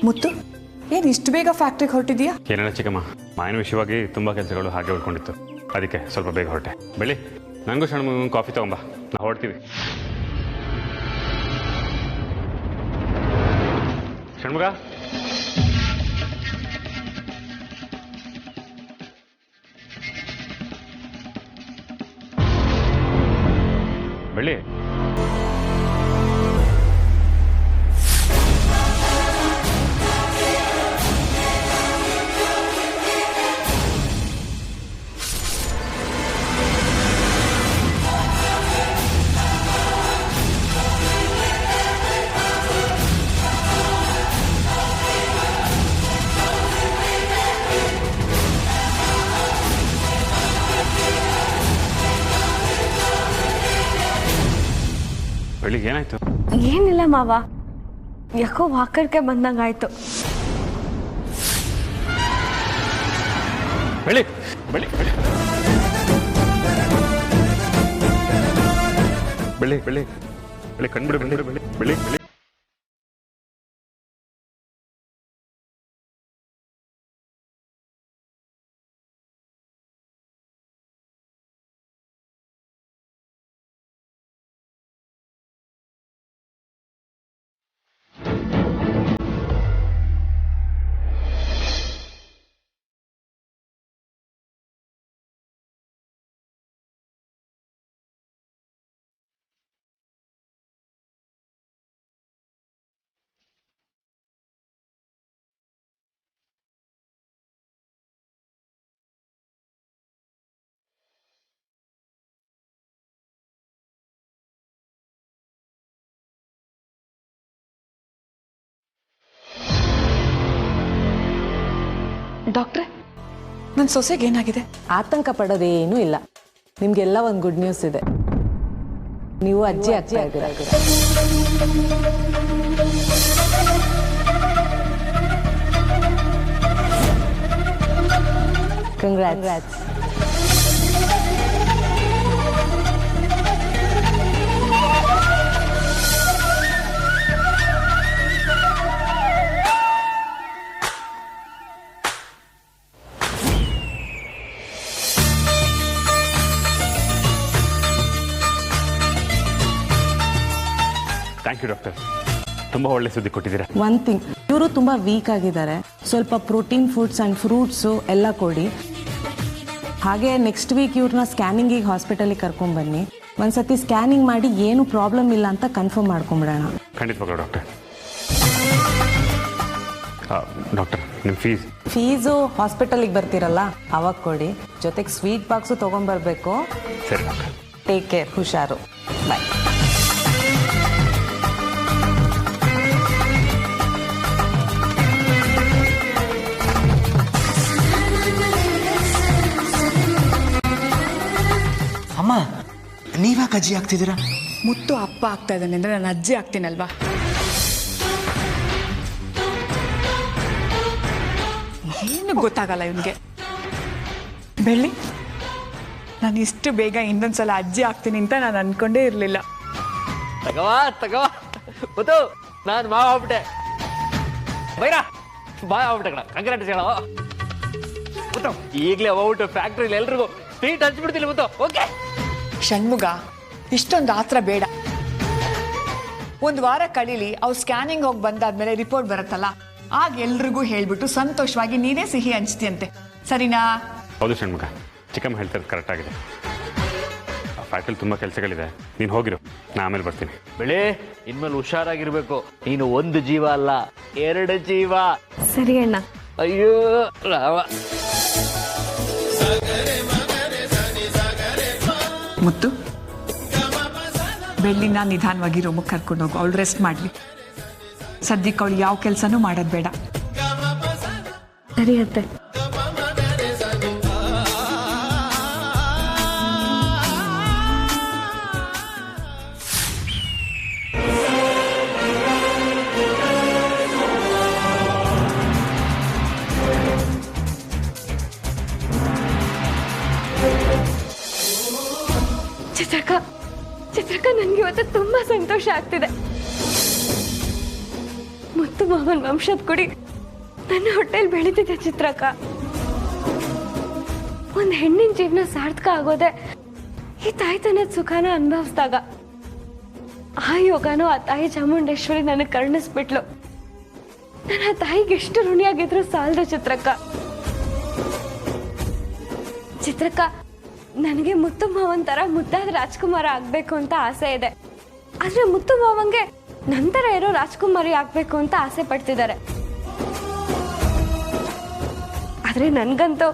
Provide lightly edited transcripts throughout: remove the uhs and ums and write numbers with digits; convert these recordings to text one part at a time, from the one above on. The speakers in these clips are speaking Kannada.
ಮುತ್ತು ಏನು ಇಷ್ಟು ಬೇಗ ಫ್ಯಾಕ್ಟ್ರಿಗೆ ಹೊರಟಿದ್ಯಾ? ಏನೇನ ಚಿಕ್ಕಮ್ಮ, ಮಾಯನ ವಿಷಯವಾಗಿ ತುಂಬ ಕೆಲಸಗಳು ಹಾಗೆ ಉಳ್ಕೊಂಡಿತ್ತು, ಅದಕ್ಕೆ ಸ್ವಲ್ಪ ಬೇಗ ಹೊರಟೆ. ಬೆಳಿ, ನನಗೂ ಷಣ್ಮುಗ ಕಾಫಿ ತಗೊಂಬ, ನಾವು ಹೊರಡ್ತೀವಿ. ಷಣ್ಮುಗ, ಬೆಳಿ. ಬೆಳಿಗ್ಗೆ ಏನಾಯ್ತು? ಏನಿಲ್ಲ ಮಾವ, ಯಾಕೋ ವಾಕರ್ಕೆ ಬಂದಂಗಾಯ್ತು. ಬೆಳಿ ಬೆಳಿ ಬೆಳಿ ಬೆಳಿ ಬೆಳಿ ಬೆಳಿ ಕಣ್ಬಿಡು, ಬೆಳಿ ಬೆಳಿ ಬೆಳಿ ಬೆಳಿ. ಡಾಕ್ಟ್ರೆ, ನನ್ನ ಸೊಸೆಗೆ ಏನಾಗಿದೆ? ಆತಂಕ ಪಡೋದೇನೂ ಇಲ್ಲ. ನಿಮ್ಗೆಲ್ಲ ಒಂದು ಗುಡ್ ನ್ಯೂಸ್ ಇದೆ. ನೀವು ಅಜ್ಜಿ ಆಗ್ತಾ ಇದ್ದೀರಾ. ಕಂಗ್ರಾಟ್ಸ್. ಥ್ಯಾಂಕ್ ಯು ಡಾಕ್ಟರ್, ತುಂಬ ಒಳ್ಳೆ ಸುದ್ದಿ ಕೊಟ್ಟಿದ್ದೀರಾ. ಒನ್ ಥಿಂಗ್, ಇವರು ತುಂಬ ವೀಕ್ ಆಗಿದ್ದಾರೆ. ಸ್ವಲ್ಪ ಪ್ರೋಟೀನ್ ಫುಡ್ಸ್ ಆ್ಯಂಡ್ ಫ್ರೂಟ್ಸು ಎಲ್ಲ ಕೊಡಿ. ಹಾಗೆ ನೆಕ್ಸ್ಟ್ ವೀಕ್ ಇವ್ರನ್ನ ಸ್ಕ್ಯಾನಿಂಗಿಗೆ ಹಾಸ್ಪಿಟಲಿಗೆ ಕರ್ಕೊಂಡ್ಬನ್ನಿ. ಒಂದ್ಸತಿ ಸ್ಕ್ಯಾನಿಂಗ್ ಮಾಡಿ ಏನು ಪ್ರಾಬ್ಲಮ್ ಇಲ್ಲ ಅಂತ ಕನ್ಫರ್ಮ್ ಮಾಡ್ಕೊಂಬಿಡೋಣ. ಖಂಡಿತವಾಗ್ಲೂ ಡಾಕ್ಟರ್. ಡಾಕ್ಟರ್, ನಿಮ್ಮ ಫೀಸು ಹಾಸ್ಪಿಟಲಿಗೆ ಬರ್ತೀರಲ್ಲ ಅವಾಗ ಕೊಡಿ. ಜೊತೆಗೆ ಸ್ವೀಟ್ ಬಾಕ್ಸು ತೊಗೊಂಬರ್ಬೇಕು. ಸರಿ ಡಾಕ್ಟರ್. ಟೇಕ್ ಕೇರ್, ಹುಷಾರು, ಬಾಯ್. ಅಮ್ಮ, ನೀವ್ಯಾಕೆ ಅಜ್ಜಿ ಆಗ್ತಿದ್ದೀರಾ? ಮುತ್ತು ಅಪ್ಪ ಆಗ್ತಾ ಇದ್ದಾನೆ ಅಂದರೆ ನಾನು ಅಜ್ಜಿ ಆಗ್ತೀನಲ್ವಾ? ಏನು ಗೊತ್ತಾಗಲ್ಲ ಇವನಿಗೆ. ಬೆಳ್ಳಿ, ನಾನು ಇಷ್ಟು ಬೇಗ ಇನ್ನೊಂದ್ಸಲ ಅಜ್ಜಿ ಆಗ್ತೀನಿ ಅಂತ ನಾನು ಅನ್ಕೊಂಡೇ ಇರಲಿಲ್ಲ. ತಗವಾ ಗೊತ್ತು, ನಾನು ಮಾವ ಆಗ್ಬಿಟ್ಟೆ. ಬೈರಾ ಬಾಯ್ ಆಗ್ಬಿಟ್ಟೆ ಕಣ. ಕಂಗ್ರಾಟ್ಸ್ ಹೇಳೋ ಗೊತ್ತು. ಈಗಲೇ ಹೋಗ್ಬಿಟ್ಟು ಫ್ಯಾಕ್ಟ್ರಿಲಿ ಎಲ್ರಿಗೂ ಸ್ವೀಟ್ ಹಂಚ್ಬಿಡ್ತೀನಿ ಗೊತ್ತು. ಓಕೆ ಷಣ್ಮುಗ, ಇಷ್ಟೊಂದು ಆತ್ರ ಬೇಡ. ಒಂದು ವಾರ ಕಳೀಲಿ, ಅವ್ರು ಸ್ಕ್ಯಾನಿಂಗ್ ಹೋಗಿ ಬಂದಾದ್ಮೇಲೆ ರಿಪೋರ್ಟ್ ಬರುತ್ತಲ್ಲ, ಆಗ ಎಲ್ರಿಗೂ ಹೇಳ್ಬಿಟ್ಟು ಸಂತೋಷವಾಗಿ ನೀನೇ ಸಿಹಿ ಹಂಚ್ತೀಯಂತೆ. ಸರಿನಾ? ಹೌದು ಷಣ್ಮುಗ, ಚಿಕ್ಕಮ್ಮ ಹೇಳ್ತಾರೆ ಕರೆಕ್ಟ್ ಆಗಿದೆ. ಫ್ಯಾಕ್ಟ್ರಿಲಿ ತುಂಬ ಕೆಲಸಗಳಿದೆ, ನೀನು ಹೋಗಿರು, ನಾ ಆಮೇಲೆ ಬರ್ತೀನಿ. ಬೆಳೆ, ಇನ್ಮೇಲೆ ಹುಷಾರಾಗಿರ್ಬೇಕು. ನೀನು ಒಂದು ಜೀವ ಅಲ್ಲ, 2 ಜೀವ. ಸರಿ ಅಣ್ಣ. ಅಯ್ಯೋ ರಾವ. ಮುತ್ತು, ಬೆಳ್ಳಿನ ನಿಧಾನವಾಗಿ ರೂಮಿಗೆ ಕರ್ಕೊಂಡು ಹೋಗು. ಅವಳು ರೆಸ್ಟ್ ಮಾಡಲಿ. ಸದ್ಯಕ್ಕೆ ಅವಳು ಯಾವ ಕೆಲಸನೂ ಮಾಡೋದು ಬೇಡ. ಸರಿ ಅತ್ತೆ. ಚಿತ್ರಕ್ಕ, ನನಗೆ ಇವತ್ತು ತುಂಬಾ ಸಂತೋಷ ಆಗ್ತಿದೆ. ಮುತ್ತು ಮಾವನ್ ವಂಶದ ಕುಡಿ ನನ್ನ ಹೊಟ್ಟೆಲ್ ಬೆಳೀತಿದೆ ಚಿತ್ರಕ್ಕ. ಒಂದು ಹೆಣ್ಣಿನ ಜೀವನ ಸಾರ್ಥಕ ಆಗೋದೆ ಈ ತಾಯ್ತನದ ಸುಖಾನ ಅನುಭವಿಸಿದಾಗ. ಆ ಯೋಗನೂ ಆ ತಾಯಿ ಚಾಮುಂಡೇಶ್ವರಿ ನನಗೆ ಕರುಣಿಸ್ಬಿಟ್ಲು. ನನ್ನ ಆ ತಾಯಿಗೆ ಎಷ್ಟು ಋಣಿಯಾಗಿದ್ರು ಸಾಲದು ಚಿತ್ರಕ್ಕ. ಚಿತ್ರಕ್ಕ, ನನಗೆ ಮುತ್ತು ಮಾವನ್ ತರ ಮುದ್ದಾದ ರಾಜ್ಕುಮಾರ ಆಗ್ಬೇಕು ಅಂತ ಆಸೆ ಇದೆ. ಆದ್ರೆ ಮುತ್ತು ಮಾವಂಗೆ ನಂತರ ಇರೋ ರಾಜ್ಕುಮಾರಿ ಆಗ್ಬೇಕು ಅಂತ ಆಸೆ ಪಡ್ತಿದ್ದಾರೆ. ಆದ್ರೆ ನನ್ಗಂತೂ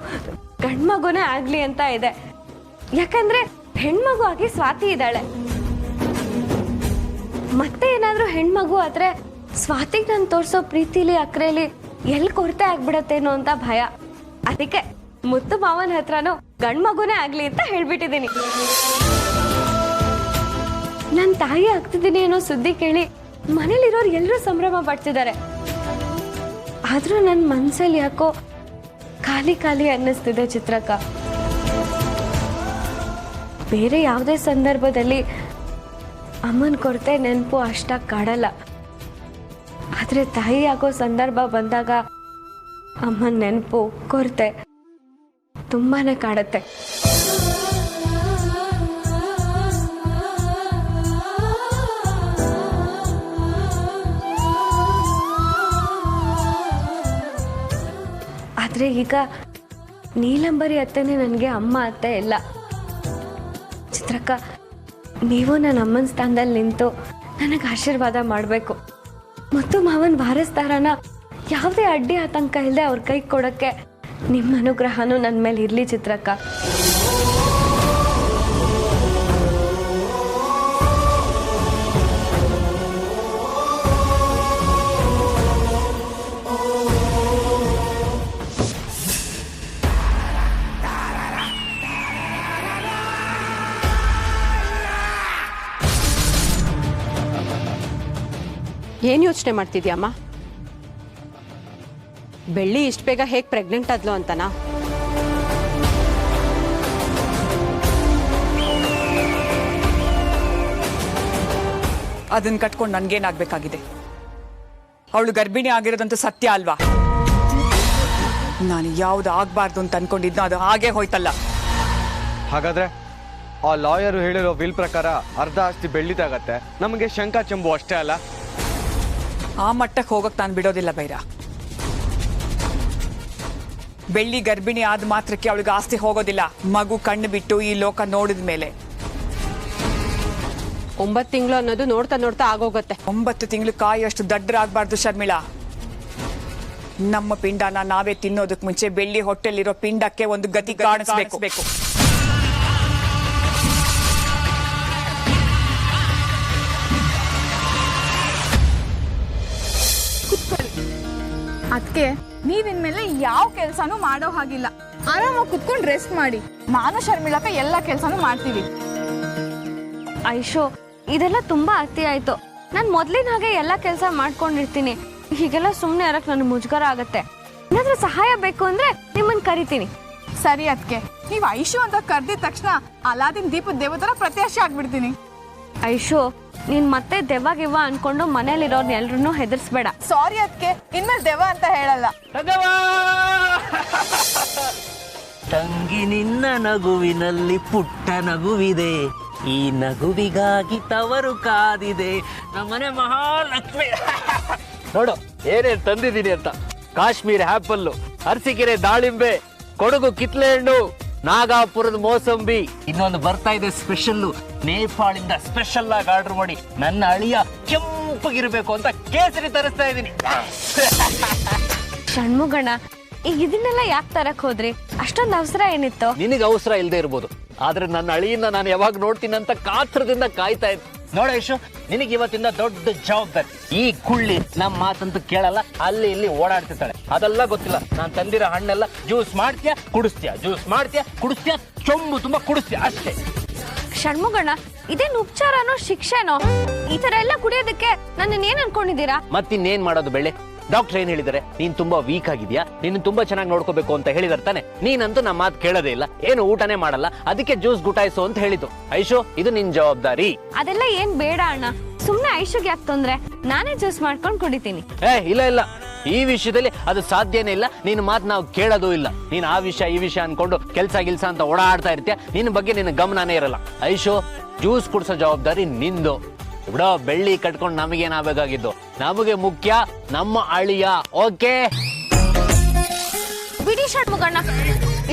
ಗಂಡ್ಮಗುನೇ ಆಗ್ಲಿ ಅಂತ ಇದೆ. ಯಾಕಂದ್ರೆ ಹೆಣ್ಮಗು ಆಗಿ ಸ್ವಾತಿ ಇದ್ದಾಳೆ. ಮತ್ತೆ ಏನಾದ್ರೂ ಹೆಣ್ಮಗು ಆದ್ರೆ ಸ್ವಾತಿಗೆ ನಾನು ತೋರ್ಸೋ ಪ್ರೀತಿಲಿ ಅಕ್ರೆಲಿ ಎಲ್ಲಿ ಕೊರತೆ ಆಗ್ಬಿಡತ್ತೇನೋ ಅಂತ ಭಯ. ಅದಕ್ಕೆ ಮುತ್ತು ಮಾವನ ಹತ್ರನೂ ಗಂಡ್ಮಗುನೇ ಆಗ್ಲಿ ಅಂತ ಹೇಳ್ಬಿಟ್ಟಿದ್ದೀನಿ. ನನ್ನ ತಾಯಿ ಆಗ್ತಿದ್ದೀನಿ ಅನ್ನೋ ಸುದ್ದಿ ಕೇಳಿ ಮನೇಲಿರೋರು ಎಲ್ಲರೂ ಸಂಭ್ರಮ ಪಡ್ತಿದ್ದಾರೆ. ಆದ್ರೂ ನನ್ನ ಮನ್ಸಲ್ಲಿ ಯಾಕೋ ಖಾಲಿ ಖಾಲಿ ಅನ್ನಿಸ್ತಿದೆ ಚಿತ್ರಕ್ಕ. ಬೇರೆ ಯಾವುದೇ ಸಂದರ್ಭದಲ್ಲಿ ಅಮ್ಮನ ಕೊರತೆ ನೆನಪು ಅಷ್ಟಾಗಿ ಕಾಡಲ್ಲ. ಆದ್ರೆ ತಾಯಿ ಆಗೋ ಸಂದರ್ಭ ಬಂದಾಗ ಅಮ್ಮನ ನೆನಪು ಕೊರತೆ ತುಂಬಾನೇ ಕಾಡುತ್ತೆ. ಆದ್ರೆ ಈಗ ನೀಲಂಬರಿ ಅತ್ತೆನೇ ನನಗೆ ಅಮ್ಮ ಅತ್ತೆ ಇಲ್ಲ. ಚಿತ್ರಕ್ಕ, ನೀವು ನನ್ನ ಅಮ್ಮನ ಸ್ಥಾನದಲ್ಲಿ ನಿಂತು ನನಗೆ ಆಶೀರ್ವಾದ ಮಾಡಬೇಕು. ಮತ್ತು ಮಾವನ್ ವಾರಸ್ದಾರನ ಯಾವುದೇ ಅಡ್ಡಿ ಆತಂಕ ಇಲ್ಲದೆ ಅವ್ರ ಕೈ ಕೊಡೋಕ್ಕೆ ನಿಮ್ಮ ಅನುಗ್ರಹನೂ ನನ್ನ ಮೇಲೆ ಇರಲಿ ಚಿತ್ರಕ್ಕ. ಏನು ಯೋಚನೆ ಮಾಡ್ತಿದ್ಯಮ್ಮ? ಬೆಳ್ಳಿ ಇಷ್ಟು ಬೇಗ ಹೇಗೆ ಪ್ರೆಗ್ನೆಂಟ್ ಆದ್ಲು ಅಂತನಾ? ಅದನ್ನ ಕಟ್ಕೊಂಡು ನನ್ಗೇನಾಗ್ಬೇಕಾಗಿದೆ? ಅವಳು ಗರ್ಭಿಣಿ ಆಗಿರೋದಂತೂ ಸತ್ಯ ಅಲ್ವಾ? ನಾನು ಯಾವ್ದು ಆಗ್ಬಾರ್ದು ಅಂತ ಅನ್ಕೊಂಡಿದ್ನೋ ಅದು ಹಾಗೆ ಹೋಯ್ತಲ್ಲ. ಹಾಗಾದ್ರೆ ಆ ಲಾಯರ್ ಹೇಳಿರೋ ವಿಲ್ ಪ್ರಕಾರ ಅರ್ಧ ಆಸ್ತಿ ಬೆಳ್ಳಿದಾಗತ್ತೆ, ನಮಗೆ ಶಂಕ ಚೆಂಬು ಅಷ್ಟೇ ಅಲ್ಲ? ಆ ಮಟ್ಟಕ್ಕೆ ಹೋಗಕ್ ನಾನು ಬಿಡೋದಿಲ್ಲ ಬೈರ. ಬೆಳ್ಳಿ ಗರ್ಭಿಣಿ ಆದ ಮಾತ್ರಕ್ಕೆ ಅವಳಿಗೆ ಆಸ್ತಿ ಹೋಗೋದಿಲ್ಲ. ಮಗು ಕಣ್ಣು ಬಿಟ್ಟು ಈ ಲೋಕ ನೋಡಿದ ಮೇಲೆ. 9 ತಿಂಗಳು ಅನ್ನೋದು ನೋಡ್ತಾ ನೋಡ್ತಾ ಆಗೋಗತ್ತೆ. 9 ತಿಂಗಳು ಕಾಯಷ್ಟು ದಡ್ಡರಾಗಬಾರ್ದು ಶರ್ಮಿಳಾ. ನಮ್ಮ ಪಿಂಡನ ನಾವೇ ತಿನ್ನೋದಕ್ಕೆ ಮುಂಚೆ ಬೆಳ್ಳಿ ಹೊಟ್ಟೆಲಿರೋ ಪಿಂಡಕ್ಕೆ ಒಂದು ಗತಿ ಕಾಣಿಸ್ಬೇಕು. ಅದಕ್ಕೆ ನೀವಿನ್ಮೇಲೆ ಯಾವ ಕೆಲಸನೂ ಮಾಡೋ ಹಾಗಿಲ್ಲ. ಆರಾಮಾಗಿ ಕುತ್ಕೊಂಡು ರೆಸ್ಟ್ ಮಾಡಿ. ನಾನು ಶರ್ಮಿಳಕ್ಕ ಎಲ್ಲ ಕೆಲಸನೂ ಮಾಡ್ತೀವಿ. ಐಶೋ, ಇದೆಲ್ಲ ತುಂಬಾ ಅತಿ ಆಯ್ತು. ನಾನು ಮೊದ್ಲಿನ ಹಾಗೆ ಎಲ್ಲ ಕೆಲಸ ಮಾಡ್ಕೊಂಡಿರ್ತೀನಿ. ಹೀಗೆಲ್ಲ ಸುಮ್ಮನೆ ಇರಕ್ ನನಗೆ ಮುಜುಗರ ಆಗತ್ತೆ. ಏನಾದ್ರೂ ಸಹಾಯ ಬೇಕು ಅಂದ್ರೆ ನಿಮ್ಮನ್ನ ಕರಿತೀನಿ. ಸರಿ ಅದಕ್ಕೆ ನೀವು ಐಶು ಅಂತ ಕರೆದಿದ ತಕ್ಷಣ ಅಲಾದಿನ್ ದೀಪದ ದೇವತರ ಪ್ರತ್ಯಕ್ಷ ಆಗ್ಬಿಡ್ತೀನಿ. ಐಶೋ, ನೀನ್ ಮತ್ತೆ ದೆವ್ವ ಗಿವ್ವ ಅನ್ಕೊಂಡು ಮನೇಲಿರೋರ್ನ ಎಲ್ರನ್ನೂ ಹೆದರ್ಸ್ಬೇಡ. ಸಾರಿ ಅದಕ್ಕೆ ಇನ್ಮೇಲೆ ದೆವ್ವ ಅಂತ ಹೇಳಲ್ಲ. ತಂಗಿ ನಿನ್ನ ನಗುವಿನಲ್ಲಿ ಪುಟ್ಟ ನಗುವಿದೆ, ಈ ನಗುವಿಗಾಗಿ ತವರು ಕಾದಿದೆ ನಮ್ಮನೆ ಮಹಾಲಕ್ಷ್ಮಿ. ನೋಡು ಏನೇನ್ ತಂದಿದ್ದೀನಿ ಅಂತ. ಕಾಶ್ಮೀರ್ ಆಪಲ್ಲು, ಅರಸೀಕೆರೆ ದಾಳಿಂಬೆ, ಕೊಡಗು ಕಿತ್ಲೆ ಹಣ್ಣು, ನಾಗಾಪುರದ ಮೋಸಂಬಿ. ಇನ್ನೊಂದು ಬರ್ತಾ ಇದೆ ಸ್ಪೆಷಲ್ಲು, ನೇಪಾಳಿಂದ ಸ್ಪೆಷಲ್ ಆಗಿ ಆರ್ಡರ್ ಮಾಡಿ ನನ್ನ ಅಳಿಯ ಕೆಂಪಗಿರ್ಬೇಕು ಅಂತ ಕೇಸರಿ ತರಿಸ್ತಾ ಇದ್ದೀನಿ. ಷಣ್ಮುಗಣ್ಣ, ಈಗ ಇದನ್ನೆಲ್ಲ ಯಾಕೆ ತರಕ್ ಹೋದ್ರಿ? ಅಷ್ಟೊಂದು ಅವಸರ ಏನಿತ್ತು? ನಿನಗೆ ಅವಸರ ಇಲ್ಲದೆ ಇರ್ಬೋದು, ಆದ್ರೆ ನನ್ನ ಅಳಿಯನ್ನ ನಾನು ಯಾವಾಗ ನೋಡ್ತೀನಿ ಅಂತ ಕಾತ್ರದಿಂದ ಕಾಯ್ತಾ ಇದ್ದೆ. ನೋಡ ಯಶು, ನಿನಗೆ ಇವತ್ತಿಂದ ದೊಡ್ಡ ಜವಾಬ್ದಾರಿ. ಈ ಕುಳ್ಳಿ ನಮ್ಮ ಮಾತಂತೂ ಕೇಳಲ್ಲ, ಅಲ್ಲಿ ಇಲ್ಲಿ ಓಡಾಡ್ತಿರ್ತಾಳೆ. ಅದೆಲ್ಲ ಗೊತ್ತಿಲ್ಲ. ನಾನು ತಂದಿರೋ ಹಣ್ಣೆಲ್ಲ ಜ್ಯೂಸ್ ಮಾಡ್ತೀಯಾ ಕುಡಿಸ್ತೀಯಾ, ಜ್ಯೂಸ್ ಮಾಡ್ತೀಯಾ ಕುಡಿಸ್ತೀಯಾ, ಚೊಂಬು ತುಂಬಾ ಕುಡಿಸ್ತೀಯಾ ಅಷ್ಟೇ. ಷಣ್ಮುಗಣ್ಣ, ಇದೇನು ಉಪಚಾರನೋ ಶಿಕ್ಷೆನೋ? ಈ ತರ ಎಲ್ಲ ಕುಡಿಯೋದಕ್ಕೆ ನನ್ನ ಏನ್ ಅನ್ಕೊಂಡಿದ್ದೀರಾ? ಮತ್ತಿನ್ನೇನ್ ಮಾಡೋದು ಬೆಳ್ಳೆ? ಡಾಕ್ಟರ್ ಏನ್ ಹೇಳಿದಾರೆ? ನೀನ್ ತುಂಬಾ ವೀಕ್ ಆಗಿದ್ಯಾ, ನೀನ್ ತುಂಬಾ ಚೆನ್ನಾಗಿ ನೋಡ್ಕೋಬೇಕು ಅಂತ ಹೇಳಿದಾರೆ ತಾನೆ. ನೀನಂತೂ ನಮ್ಮ ಮಾತು ಕೇಳೋದೇ ಇಲ್ಲ, ಏನು ಊಟನೇ ಮಾಡಲ್ಲ, ಅದಕ್ಕೆ ಜ್ಯೂಸ್ ಗುಟಾಯಿಸು ಅಂತ ಹೇಳಿತು. ಐಶು, ಇದು ನಿನ್ ಜವಾಬ್ದಾರಿ. ಅದೆಲ್ಲ ಏನ್ ಬೇಡ ಅಣ್ಣ. ಸುಮ್ನೆ ಐಶುಗೆ ಯಾಕೆ ತೊಂದ್ರೆ, ನಾನೇ ಜ್ಯೂಸ್ ಮಾಡ್ಕೊಂಡು ಕುಡಿತೀನಿ. ಇಲ್ಲ ಇಲ್ಲ, ಈ ವಿಷಯದಲ್ಲಿ ಅದು ಸಾಧ್ಯನೇ ಇಲ್ಲ. ನಿನ್ನ ಮಾತು ನಾವು ಕೇಳೋದು ಇಲ್ಲ. ನೀನು ಆ ವಿಷಯ ಈ ವಿಷಯ ಅನ್ಕೊಂಡು ಕೆಲ್ಸ ಗಿಲ್ಸ ಅಂತ ಓಡಾಡ್ತಾ ಇರ್ತೀಯ. ನಿನ್ನ ಬಗ್ಗೆ ನಿನ್ನ ಗಮನನೇ ಇರಲ್ಲ. ಐಶು, ಜ್ಯೂಸ್ ಕುಡ್ಸೋ ಜವಾಬ್ದಾರಿ ನಿಂದು ಬಿಡೋ. ಬೆಳ್ಳಿ ಕಟ್ಕೊಂಡು ನಮಗೇನಾಗಬೇಕಾಗಿದ್ದು, ನಮಗೆ ಮುಖ್ಯ ನಮ್ಮ ಅಳಿಯ. ಓಕೆ ಬಿಡಿ ಷಣ್ಮುಗಣ್ಣ,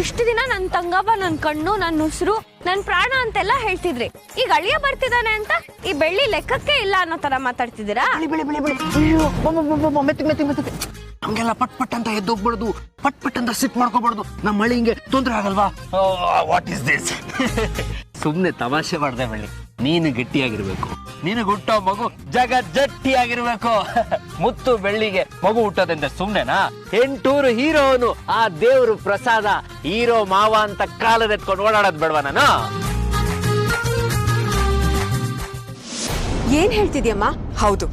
ಇಷ್ಟು ದಿನ ನನ್ನ ತಂಗವ್ವ, ನನ್ನ ಕಣ್ಣು, ನನ್ನ ಉಸಿರು, ನನ್ನ ಪ್ರಾಣ ಅಂತೆಲ್ಲ ಹೇಳ್ತಿದ್ರಿ. ಈಗ ಅಳಿಯ ಬರ್ತಿದ್ದಾನೆ ಅಂತ ಈ ಬೆಳ್ಳಿ ಲೆಕ್ಕಕ್ಕೆ ಇಲ್ಲ ಅನ್ನೋ ತರ ಮಾತಾಡ್ತಿದ್ದೀರಾ? ಹಂಗೆಲ್ಲ ಪಟ್ ಪಟ್ ಅಂತ ಎದ್ದೋಗ್ಬಾರ್ದು, ಪಟ್ ಪಟ್ ಅಂತ ಸಿಟ್ ಮಾಡ್ಕೋಬಾರ್ದು. ನಮ್ಮ ಮಳಿಂಗೆ ತೊಂದ್ರೆ ಆಗಲ್ವಾ? What is this? ಸುಮ್ನೆ ತಮಾಷೆ ಮಾಡ್ದೆ ಬೆಳ್ಳಿ. ನೀನು ಗಟ್ಟಿಯಾಗಿರ್ಬೇಕು, ನೀನು ಹುಟ್ಟೋ ಮಗು ಜಗಜ್ಜಟ್ಟಿಯಾಗಿರ್ಬೇಕು. ಮುತ್ತು ಬೆಳ್ಳಿಗೆ ಮಗು ಹುಟ್ಟೋದಂದ್ರೆ ಸುಮ್ನೆನಾ? 8 ಹೀರೋನು ಆ ದೇವ್ರು ಪ್ರಸಾದ. ಹೀರೋ ಮಾವ ಅಂತ ಕಾಲದೆತ್ಕೊಂಡು ಓಡಾಡೋದ್ ಬೇಡವಾ ನಾನು? ಏನ್ ಹೇಳ್ತಿದ್ಯಮ್ಮ? ಹೌದು,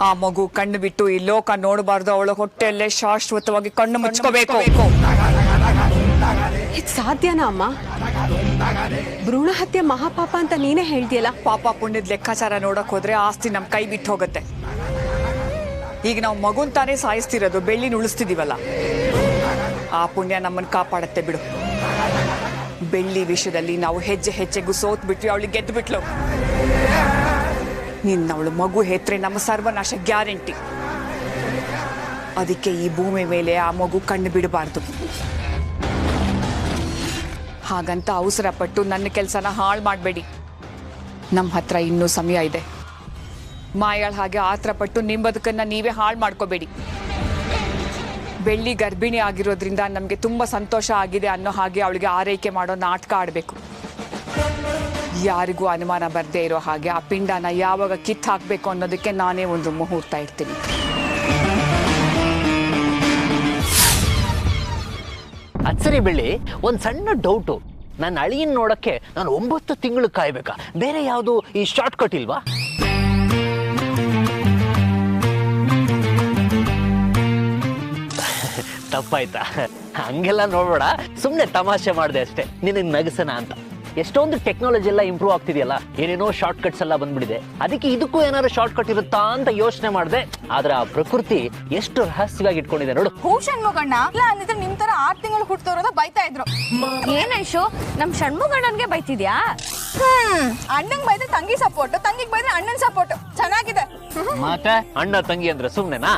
ಆ ಮಗು ಕಣ್ಣು ಬಿಟ್ಟು ಈ ಲೋಕ ನೋಡಬಾರ್ದು. ಅವಳ ಹೊಟ್ಟೆಯಲ್ಲೇ ಶಾಶ್ವತವಾಗಿ ಕಣ್ಣು ಮುಚ್ಕೋಬೇಕು. ಇದು ಸಾಧ್ಯನಾ ಅಮ್ಮ? ಭ್ರೂಣ ಹತ್ಯೆ ಮಹಾಪಾಪ ಅಂತ ನೀನೇ ಹೇಳ್ತೀಯಲ್ಲ. ಪಾಪ ಪುಣ್ಯದ ಲೆಕ್ಕಾಚಾರ ನೋಡಕ್ ಹೋದ್ರೆ ಆಸ್ತಿ ನಮ್ ಕೈ ಬಿಟ್ಟು ಹೋಗುತ್ತೆ. ಈಗ ನಾವು ಮಗುನ್ ತಾನೇ ಸಾಯಿಸ್ತಿರೋದು, ಬೆಳ್ಳಿನ ಉಳಿಸ್ತಿದೀವಲ್ಲ. ಆ ಪುಣ್ಯ ನಮ್ಮನ್ನ ಕಾಪಾಡತ್ತೆ ಬಿಡು. ಬೆಳ್ಳಿ ವಿಷಯದಲ್ಲಿ ನಾವು ಹೆಜ್ಜೆ ಹೆಜ್ಜೆಗೂ ಸೋತ್ ಬಿಟ್ವಿ, ಅವಳಿಗೆ ಗೆದ್ದು ಬಿಟ್ಲು. ನಿನ್ನವಳು ಮಗು ಹೆತ್ರೆ ನಮ್ಮ ಸರ್ವನಾಶ ಗ್ಯಾರಂಟಿ. ಅದಕ್ಕೆ ಈ ಭೂಮಿ ಮೇಲೆ ಆ ಮಗು ಕಣ್ಣು ಬಿಡಬಾರ್ದು. ಹಾಗಂತ ಅವಸರ ಪಟ್ಟು ನನ್ನ ಕೆಲಸನ ಹಾಳು ಮಾಡಬೇಡಿ. ನಮ್ಮ ಹತ್ರ ಇನ್ನೂ ಸಮಯ ಇದೆ. ಮಾಯಾಳ್ ಹಾಗೆ ಆತರ ಪಟ್ಟು ನಿಮ್ಮ ಬದುಕನ್ನ ನೀವೇ ಹಾಳು ಮಾಡ್ಕೋಬೇಡಿ. ಬೆಳ್ಳಿ ಗರ್ಭಿಣಿ ಆಗಿರೋದ್ರಿಂದ ನಮಗೆ ತುಂಬ ಸಂತೋಷ ಆಗಿದೆ ಅನ್ನೋ ಹಾಗೆ ಅವಳಿಗೆ ಆರೈಕೆ ಮಾಡೋ ನಾಟಕ ಆಡಬೇಕು. ಯಾರಿಗೂ ಅನುಮಾನ ಬರದೇ ಇರೋ ಹಾಗೆ ಆ ಪಿಂಡನ ಯಾವಾಗ ಕಿತ್ತು ಹಾಕಬೇಕು ಅನ್ನೋದಕ್ಕೆ ನಾನೇ ಒಂದು ಮುಹೂರ್ತ ಇಡ್ತೀನಿ. ಅಚ್ಚರಿ ಬೆಳ್ಳಿ, ಒಂದ್ ಸಣ್ಣ ಡೌಟು. ನನ್ನ ಅಳಿಯನ್ ನೋಡಕ್ಕೆ ನಾನು 9 ತಿಂಗಳು ಕಾಯ್ಬೇಕಾ? ಬೇರೆ ಯಾವುದು ಈ ಶಾರ್ಟ್ ಕಟ್ ಇಲ್ವಾ? ತಪ್ಪಾಯ್ತಾ? ಹಂಗೆಲ್ಲ ನೋಡ್ಬೇಡ, ಸುಮ್ನೆ ತಮಾಷೆ ಮಾಡಿದೆ ಅಷ್ಟೇ, ನಿನಗೆ ನಗಸನ ಅಂತ. ಎಷ್ಟೊಂದು ಟೆಕ್ನಾಲಜಿ ಎಲ್ಲ ಇಂಪ್ರೂವ್ ಆಗ್ತಿದೆಯಲ್ಲ, ಏನೇನೋ ಶಾರ್ಟ್ ಕಟ್ಸ್ ಎಲ್ಲ ಬಂದ್ಬಿಟ್ಟಿದೆ. ಅದಕ್ಕೆ ಇದಕ್ಕೂ ಏನಾದ್ರು ಶಾರ್ಟ್ ಕಟ್ ಇರುತ್ತಾ ಅಂತ ಯೋಚನೆ ಮಾಡಿದೆ. ಆದ್ರೆ ಆ ಪ್ರಕೃತಿ ಎಷ್ಟು ರಹಸ್ಯವಾಗಿ ಇಟ್ಕೊಂಡಿದೆ ನೋಡು. ಹೂ ಷಣ್ಮುಗಣ್ಣ, ಇಲ್ಲ ಅಂದಿದ್ರೆ ನಿಮ್ ತರ 6 ತಿಂಗಳು ಹುಟ್ಟೋರದ ಬೈತಾ ಇದ್ರು. ಏನೈಶು, ನಮ್ ಷಣ್ಮುಗಣ್ಣನ್ಗೆ ಬೈತಿದ್ಯಾ? ಅಣ್ಣಂಗ್ ಬೈದ್ರೆ ತಂಗಿ ಸಪೋರ್ಟ್, ತಂಗಿಗೆ ಬೈದ್ರೆ ಅಣ್ಣನ್ ಸಪೋರ್ಟ್. ಚೆನ್ನಾಗಿದೆ. ಮತ್ತೆ ಅಣ್ಣ ತಂಗಿ ಅಂದ್ರೆ ಸುಮ್ನೆನಾ?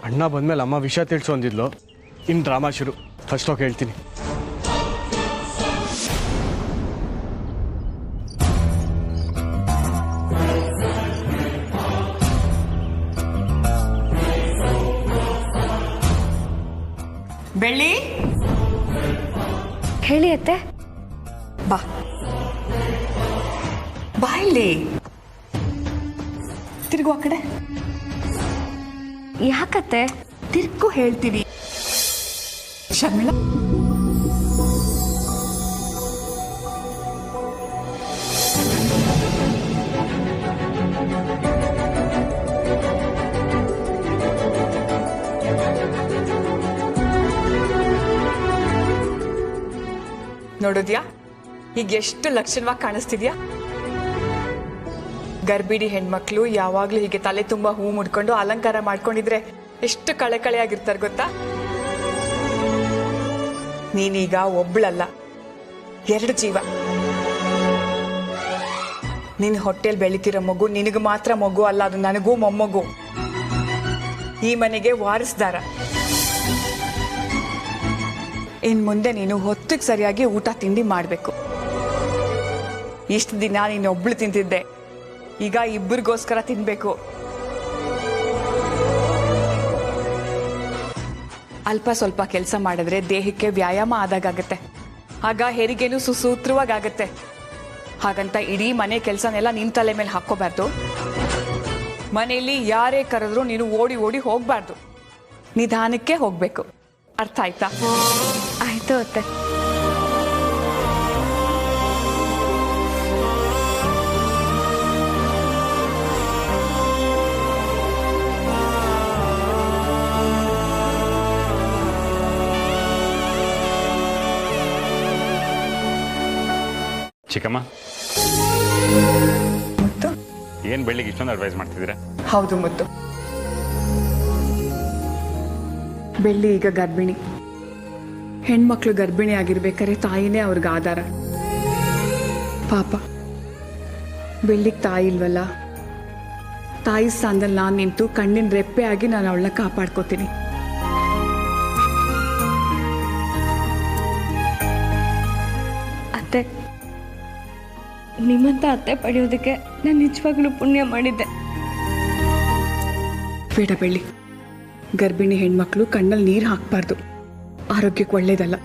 ಅಣ್ಣ ಬಂದ್ಮೇಲೆ ಅಮ್ಮ ವಿಷಯ ತಿಳಿಸು ಅಂದಿದ್ಲು. ಇನ್ನು ಡ್ರಾಮಾ ಶುರು. ಫಸ್ಟ್ ಹೋಗಿ ಹೇಳ್ತೀನಿ. ಬೆಳ್ಳಿ, ಹೇಳಿ ಅತ್ತೆ. ಬಾ ಬಾ, ಇಲ್ಲಿ ತಿರುಗು. ಆ ಕಡೆ ಯಾಕತ್ತೆ? ತಿರ್ಕು ಹೇಳ್ತೀವಿ. ಶರ್ಮಿಳಾ, ನೋಡಿದ್ಯಾ ಈಗ ಎಷ್ಟು ಲಕ್ಷಣವಾಗಿ ಕಾಣಿಸ್ತಿದ್ಯಾ? ಗರ್ಭಿಣಿ ಹೆಣ್ಮಕ್ಳು ಯಾವಾಗ್ಲೂ ಹೀಗೆ ತಲೆ ತುಂಬಾ ಹೂ ಮುಡ್ಕೊಂಡು ಅಲಂಕಾರ ಮಾಡ್ಕೊಂಡಿದ್ರೆ ಎಷ್ಟು ಕಳೆಕಳೆಯಾಗಿರ್ತಾರೆ ಗೊತ್ತಾ? ನೀನೀಗ ಒಬ್ಳಲ್ಲ, 2 ಜೀವ. ನಿನ್ ಹೊಟ್ಟೆಲ್ ಬೆಳಿತಿರೋ ಮಗು ನಿನಗೆ ಮಾತ್ರ ಮಗು ಅಲ್ಲ, ಅದು ನನಗೂ ಮೊಮ್ಮಗು. ಈ ಮನೆಗೆ ವಾರಸ್ದಾರ. ಇನ್ ಮುಂದೆ ನೀನು ಹೊತ್ತಿಗೆ ಸರಿಯಾಗಿ ಊಟ ತಿಂಡಿ ಮಾಡಬೇಕು. ಇಷ್ಟು ದಿನ ನೀನು ಒಬ್ಳು ತಿಂತಿದ್ದೆ, ಈಗ ಇಬ್ಬರಿಗೋಸ್ಕರ ತಿನ್ಬೇಕು. ಅಲ್ಪ ಸ್ವಲ್ಪ ಕೆಲಸ ಮಾಡಿದ್ರೆ ದೇಹಕ್ಕೆ ವ್ಯಾಯಾಮ ಆದಾಗತ್ತೆ, ಆಗ ಹೆರಿಗೆನೂ ಸುಸೂತ್ರವಾಗತ್ತೆ. ಹಾಗಂತ ಇಡೀ ಮನೆ ಕೆಲಸನೆಲ್ಲ ನಿನ್ನ ತಲೆ ಮೇಲೆ ಹಾಕೋಬಾರ್ದು. ಮನೆಯಲ್ಲಿ ಯಾರೇ ಕರೆದ್ರೂ ನೀನು ಓಡಿ ಓಡಿ ಹೋಗ್ಬಾರ್ದು, ನಿಧಾನಕ್ಕೆ ಹೋಗ್ಬೇಕು. ಅರ್ಥ ಆಯ್ತಾ? ಆಯ್ತು ಅತ್ತೆ. ಚಿಕ್ಕಮ್ಮ, ಮುತ್ತು, ಏನು ಬೆಳ್ಳಿಗೆ ಇಷ್ಟೊಂದು ಅಡ್ವೈಸ್ ಮಾಡ್ತಿದ್ದೀರಾ? ಹೌದು ಮುತ್ತು, ಬೆಳ್ಳಿ ಈಗ ಗರ್ಭಿಣಿ. ಹೆಣ್ಮಕ್ಳು ಗರ್ಭಿಣಿ ಆಗಿರ್ಬೇಕಾದ್ರೆ ತಾಯಿನೇ ಅವ್ರಿಗೆ ಆಧಾರ. ಪಾಪ ಬೆಳ್ಳಿಗೆ ತಾಯಿ ಇಲ್ವಲ್ಲ, ತಾಯಿ ಸ್ಥಾನದಲ್ಲಿ ನಾನು ನಿಂತು ಕಣ್ಣಿನ ರೆಪ್ಪೆ ಆಗಿ ನಾನು ಅವಳನ್ನ ಕಾಪಾಡ್ಕೋತೀನಿ. ಅತ್ತೆ, ನಿಮ್ಮಂತ ಅತ್ತೆ ಪಡೆಯೋದಕ್ಕೆ ನಾನು ನಿಜವಾಗ್ಲೂ ಪುಣ್ಯ ಮಾಡಿದ್ದೆ. ಬೇಡ ಬೆಳ್ಳಿ, ಗರ್ಭಿಣಿ ಹೆಣ್ಮಕ್ಳು ಕಣ್ಣಲ್ಲಿ ನೀರು ಹಾಕಬಾರ್ದು, ಆರೋಗ್ಯಕ್ಕೆ ಒಳ್ಳೇದಲ್ಲ.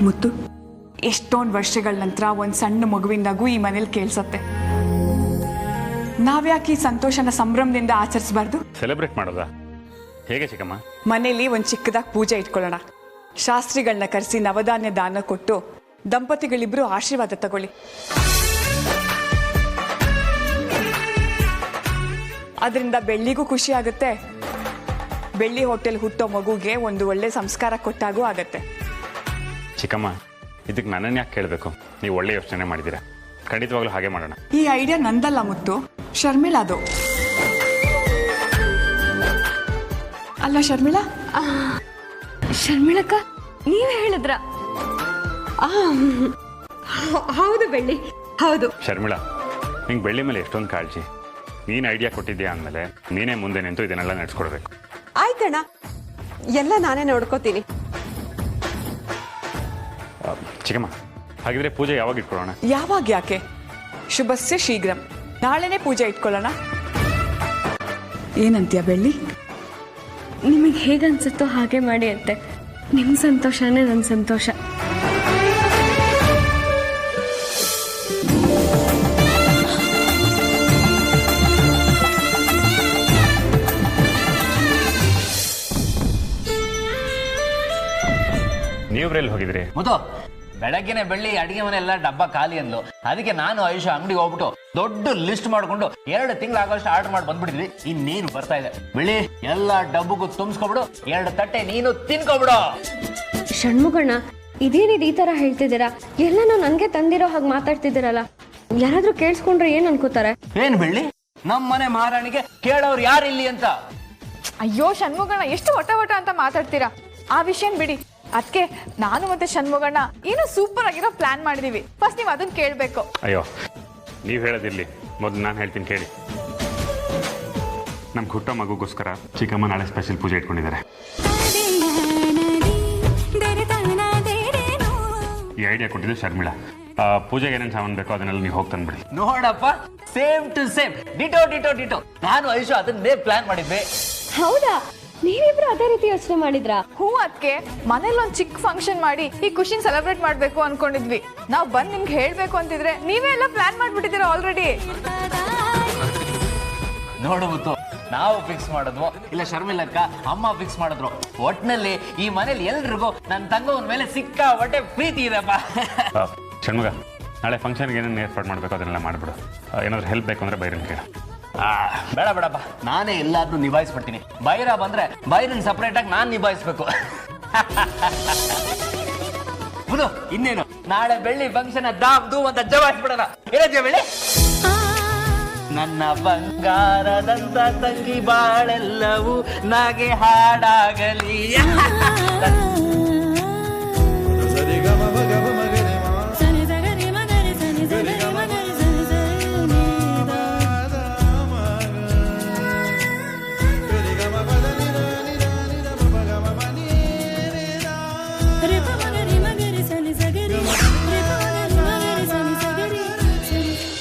ಮುತ್ತು, ಎಷ್ಟೊಂದು ವರ್ಷಗಳ ನಂತರ ಒಂದು ಸಣ್ಣ ಮಗುವಿಂದಾಗೂ ಈ ಮನೇಲಿ ಕೇಳಿಸತ್ತೆ. ನಾವ್ಯಾಕೆ ಈ ಸಂತೋಷನ ಸಂಭ್ರಮದಿಂದ ಆಚರಿಸಬಾರ್ದು? ಸೆಲೆಬ್ರೇಟ್ ಮಾಡೋದಾ? ಹೇಗೆ ಚಿಕ್ಕಮ್ಮ? ಮನೇಲಿ ಒಂದು ಚಿಕ್ಕದಾಗಿ ಪೂಜೆ ಇಟ್ಕೊಳ್ಳೋಣ. ಶಾಸ್ತ್ರಿಗಳನ್ನ ಕರೆಸಿ ನವಧಾನ್ಯ ದಾನ ಕೊಟ್ಟು ದಂಪತಿಗಳಿಬ್ರು ಆಶೀರ್ವಾದ ತಗೊಳ್ಳಿ. ಅದರಿಂದ ಬೆಳ್ಳಿಗೂ ಖುಷಿ ಆಗುತ್ತೆ, ಬೆಳ್ಳಿ ಹೋಟೆಲ್ ಹುಟ್ಟೋ ಮಗುಗೆ ಒಂದು ಒಳ್ಳೆ ಸಂಸ್ಕಾರ ಕೊಟ್ಟಾಗೂ ಆಗತ್ತೆ. ಚಿಕ್ಕಮ್ಮ, ಇದಕ್ಕೆ ನನ್ನನ್ನು ಯಾಕೆ ಕೇಳಬೇಕು? ನೀವು ಒಳ್ಳೆ ಯೋಚನೆ ಮಾಡಿದ್ದೀರಾ, ಖಂಡಿತವಾಗ್ಲೂ ಹಾಗೆ ಮಾಡೋಣ. ಈ ಐಡಿಯಾ ನಂದಲ್ಲ ಮುತ್ತು, ಶರ್ಮಿಳಾದು. ಅಲ್ಲ ಶರ್ಮಿಳಾ? ಶರ್ಮಿಳಕ್ಕ, ನೀವೇ ಹೇಳಿದ್ರ? ಹೌದು ಬೆಳ್ಳಿ, ಹೌದು. ಶರ್ಮಿಳಾ, ನಿಂಗೆ ಬೆಳ್ಳಿ ಮೇಲೆ ಎಷ್ಟೊಂದು ಕಾಳಜಿ. ನೀನು ಐಡಿಯಾ ಕೊಟ್ಟಿದ್ಯಾ ಅಂದಮೇಲೆ ನೀನೇ ಮುಂದೆ ನಿಂತು ಇದನ್ನೆಲ್ಲ ನಡೆಸ್ಕೊಡ್ಬೇಕು. ಆಯ್ತಣ್ಣ, ಎಲ್ಲ ನಾನೇ ನೋಡ್ಕೋತೀನಿ. ಚಿಕ್ಕಮ್ಮ, ಹಾಗಿದ್ರೆ ಪೂಜೆ ಯಾವಾಗ ಇಟ್ಕೊಳ್ಳೋಣ? ಯಾವಾಗ ಯಾಕೆ, ಶುಭಸ್ಯ ಶೀಘ್ರಂ. ನಾಳೆನೇ ಪೂಜೆ ಇಟ್ಕೊಳ್ಳೋಣ. ಏನಂತೀಯ ಬೆಳ್ಳಿ? ನಿಮಗೆ ಹೇಗನ್ಸುತ್ತೋ ಹಾಗೆ ಮಾಡಿ ಅತ್ತೆ. ನಿಮ್ಮ ಸಂತೋಷನೇ ನನ್ನ ಸಂತೋಷ. ನೀವ್ರೆಲ್ಲಿ ಹೋಗಿದ್ರಿ? ಮುದ್ದು, ಬೆಳಗ್ಗೆನೆ ಬೆಳ್ಳಿ ಅಡಿಗೆ ಮನೆ ಎಲ್ಲ ಡಬ್ಬ ಖಾಲಿ ಅಂದ್ಲು. ಅದಕ್ಕೆ ನಾನು ಆಯುಷ ಅಂಗಡಿಗೆ ಹೋಗ್ಬಿಟ್ಟು ದೊಡ್ಡ ಲಿಸ್ಟ್ ಮಾಡ್ಕೊಂಡು 2 ತಿಂಗಳಾಗೋಷ್ಟು ಆರ್ಡರ್ ಮಾಡಿ ಬಂದ್ಬಿಟ್ಟಿದ್ವಿ. ಇನ್ನೇನು ಬರ್ತಾ ಇದೆ. ಬೆಳ್ಳಿ ಎಲ್ಲ ಡಬ್ಬಗೂ ತುಂಬಿಸ್ಕೊಬಿಡು, 2 ತಟ್ಟೆ ನೀನು ತಿನ್ಕೊಬಿಡು. ಷಣ್ಮುಗಣ್ಣ, ಇದೇನಿದು ಈ ತರ ಹೇಳ್ತಿದ್ದೀರಾ? ಎಲ್ಲನೂ ನನಗೆ ತಂದಿರೋ ಹಾಗೆ ಮಾತಾಡ್ತಿದ್ದೀರಲ್ಲ. ಯಾರಾದ್ರೂ ಕೇಳಿಸ್ಕೊಂಡ್ರೆ ಏನ್ ಅನ್ಕೋತಾರೆ? ಏನ್ ಬೆಳ್ಳಿ, ನಮ್ಮ ಮನೆ ಮಹಾರಾಣಿಗೆ ಕೇಳೋರು ಯಾರಿಲ್ಲಿ ಅಂತ? ಅಯ್ಯೋ ಷಣ್ಮುಗಣ್ಣ, ಎಷ್ಟು ವಟ ಅಂತ ಮಾತಾಡ್ತೀರಾ? ಆ ವಿಷಯ ಬಿಡಿ. ಅದಕ್ಕೆ ನಾನು ಮತ್ತೆ ಷಣ್ಮುಗಣ್ಣ ಏನೋ ಸೂಪರ್ ಆಗಿರೋ ಪ್ಲಾನ್ ಮಾಡಿದೀವಿ. ಫಸ್ಟ್ ನೀವು ಅದನ್ನ ಕೇಳಬೇಕು. ಅಯ್ಯೋ, ನೀವು ಹೇಳೋದಿರ್ಲಿ, ಮೊದಲು ನಾನು ಹೇಳ್ತೀನಿ ಕೇಳಿ. ನಮ್ಮ ಹುಟ್ಟೋ ಮಗುಗೋಸ್ಕರ ಚಿಕ್ಕಮ್ಮ ನಾಳೆ ಸ್ಪೆಷಲ್ ಪೂಜೆ ಇಟ್ಕೊಂಡಿದ್ದಾರೆ. ಈ ಐಡಿಯಾ ಕೊಟ್ಟಿದ್ದು ಶರ್ಮಿಳಾ. ಪೂಜೆಗೆ ಏನೇನು ಸಾಮಾನು ಬೇಕೋ ಅದನ್ನೆಲ್ಲ ನೀವು ಹೋಗಿ ತಂದ್ಬಿಡಿ. ನೋಡಪ್ಪ, same to same, ditto ditto ditto. ನಾನು ಆಯುಷ ಅದನ್ನೇ ಪ್ಲಾನ್ ಮಾಡಿದ್ದೆ. ಹೌದಾ? ನೀವಿಬ್ರು ಅದೇ ರೀತಿ ಯೋಚನೆ ಮಾಡಿದ್ರಾ? ಹೂ, ಅದಕ್ಕೆ ಮನೇಲಿ ಒಂದು ಚಿಕ್ಕ ಫಂಕ್ಷನ್ ಮಾಡಿ ಈ ಖುಷಿನ ಸೆಲೆಬ್ರೇಟ್ ಮಾಡ್ಬೇಕು ಅನ್ಕೊಂಡಿದ್ವಿ. ನಾವು ಬಂದು ನಿಮ್ಗೆ ಹೇಳ್ಬೇಕು ಅಂತಿದ್ರೆ ನೀವೇ ಎಲ್ಲ ಪ್ಲಾನ್ ಮಾಡ್ಬಿಟ್ಟಿದ್ದೀರಾ ಆಲ್ರೆಡಿ. ನೋಡು ಮುತ್ತು, ನಾವು ಫಿಕ್ಸ್ ಮಾಡಿದ್ವು ಇಲ್ಲ ಶರ್ಮಿಲಕ್ಕ ಅಮ್ಮ ಫಿಕ್ಸ್ ಮಾಡಿದ್ರು. ಒಟ್ನಲ್ಲಿ ಈ ಮನೇಲಿ ಎಲ್ರಿಗೂ ನನ್ನ ತಂಗವನ ಮೇಲೆ ಸಿಕ್ಕಾಪಟ್ಟೆ ಪ್ರೀತಿ ಇದೆಪ್ಪ. ಷಣ್ಮುಗ, ನಾಳೆ ಫಂಕ್ಷನ್ಗೆ ಏನೇನು ಏರ್ಪಾಡು ಮಾಡಬೇಕು ಅದನ್ನೆಲ್ಲ ಮಾಡಿಬಿಡು. ಏನಾದರೂ ಹೆಲ್ಪ್ ಬೇಕು ಅಂದರೆ ಬೈರನ್ ಕೇಳು. ಬೇಡ ಬೇಡಪ್ಪ, ನಾನೇ ಎಲ್ಲಾದ್ರೂ ನಿಭಾಯಿಸ್ಬಿಡ್ತೀನಿ. ಬೈರ ಬಂದ್ರೆ ಬೈರನ್ ಸಪ್ರೇಟ್ ಆಗಿ ನಾನು ನಿಭಾಯಿಸ್ಬೇಕು. ಮುದು, ಇನ್ನೇನು ನಾಳೆ ಬೆಳ್ಳಿ ಫಂಕ್ಷನ್ ದಾಮ್ ದೂಮ್ ಅಂತ ಜವಾಯಿಸ್ಬಿಡೋಣ. ಏನಜ್ಜ ಬೆಳ್ಳಿ? ನನ್ನ ಬಂಗಾರದಂತ ತಂಗಿ ಬಾಳೆಲ್ಲವೂ ನಾಗೆ ಹಾಡಾಗಲಿ.